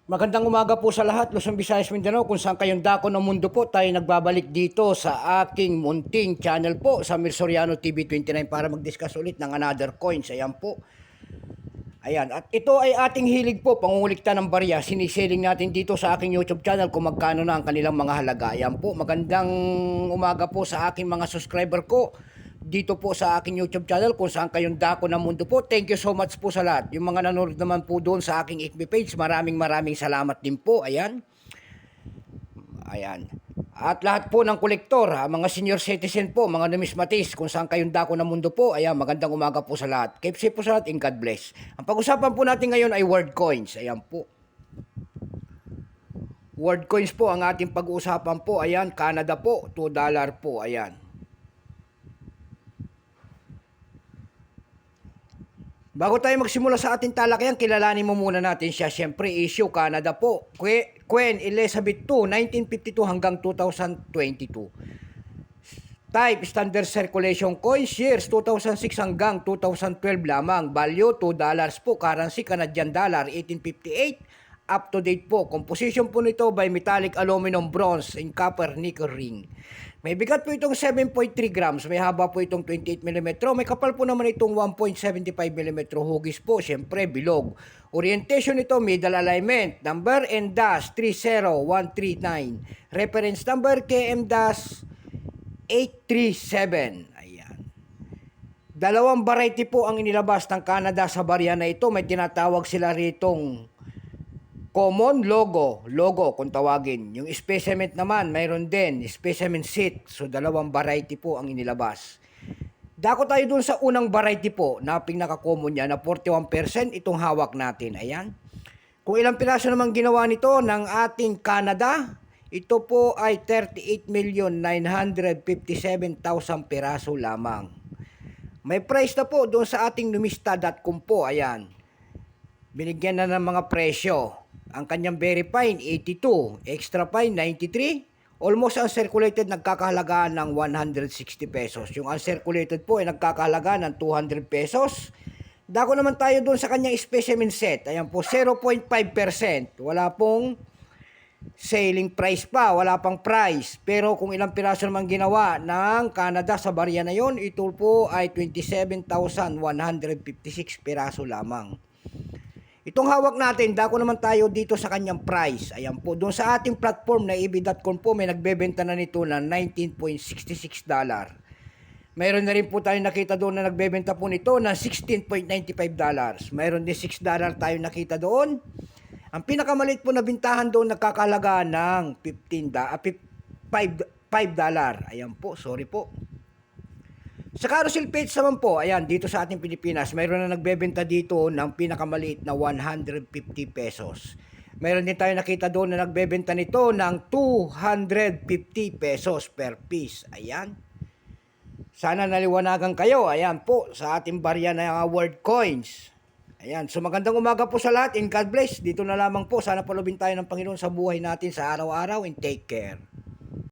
Magandang umaga po sa lahat, Luzon, Visayas, Mindanao, kung saan kayong dako ng mundo po, tayo nagbabalik dito sa aking munting channel po, sa Soriano TV 29 para mag-discuss ulit ng another coins. Ayan po. Ayan, at ito ay ating hilig po, pangungulikta ng barya. Siniseling natin dito sa aking YouTube channel kung magkano na ang kanilang mga halaga. Ayan po, magandang umaga po sa aking mga subscriber ko dito po sa aking YouTube channel kung saan kayong dako ng mundo po. Thank you so much po sa lahat. Yung mga nanonood naman po doon sa aking FB page, maraming salamat din po. Ayan. Ayan. At lahat po ng kolektor, mga senior citizen po, mga numismatist, kung saan kayong dako ng mundo po, ayan, magandang umaga po sa lahat. Keep safe po sa lahat and God bless. Ang pag-usapan po natin ngayon ay word coins. Ayan po. Word coins po ang ating pag-uusapan po. Ayan, Canada po, $2 po. Ayan. Bago tayo magsimula sa ating talakayan, kilalanin mo muna natin siya. Siyempre, issue Canada po. Queen Elizabeth II, 1952 hanggang 2022. Type, standard circulation coins, years 2006 hanggang 2012 lamang. Value, $2 po. Currency, Canadian dollar, 1858. Up to date po. Composition po nito by metallic aluminum, bronze, and copper nickel ring. May bigat po itong 7.3 grams. May haba po itong 28 mm. May kapal po naman itong 1.75 mm. Hugis po, syempre, bilog. Orientation nito, middle alignment. Number and dash 30139. Reference number KM-837. Ayan. Dalawang variety po ang inilabas ng Canada sa barya na ito. May tinatawag sila ritong common logo kung tawagin. Yung specimen naman, mayroon din, specimen seat. So, dalawang variety po ang inilabas. Dako tayo dun sa unang variety po, na pinaka-common niya, na 41% itong hawak natin. Ayan. Kung ilang piraso naman ginawa nito ng ating Canada, ito po ay 38,957,000 piraso lamang. May price na po doon sa ating numista.com po. Ayan. Binigyan na ng mga presyo. Ang kanyang very fine, 82. Extra fine, 93. Almost uncirculated, nagkakahalagaan ng 160 pesos. Yung uncirculated po ay nagkakahalagaan ng 200 pesos. Dako naman tayo doon sa kanyang specimen set. Ayan po, 0.5%. Wala pong selling price pa, wala pang price. Pero kung ilang piraso naman ginawa ng Canada sa barya na yon, ito po ay 27,156 piraso lamang. Itong hawak natin, dako naman tayo dito sa kanyang price. Ayan po, doon sa ating platform na eb.com po, may nagbebenta na nito na $19.66. Mayroon na rin po tayo nakita doon na nagbebenta po nito na $16.95. Mayroon din $6 tayo nakita doon. Ang pinakamaliit po na bintahan doon, nagkakalaga ng $5. Ayan po, sorry po. Sa carousel page naman po, ayan, dito sa ating Pilipinas, mayroon na nagbebenta dito ng pinakamaliit na 150 pesos. Mayroon din tayo nakita doon na nagbebenta nito ng 250 pesos per piece. Ayan. Sana naliwanagan kayo, ayan po, sa ating barya na word coins. Ayan, so magandang umaga po sa lahat and God bless. Dito na lamang po, sana palubin tayo ng Panginoon sa buhay natin sa araw-araw and take care.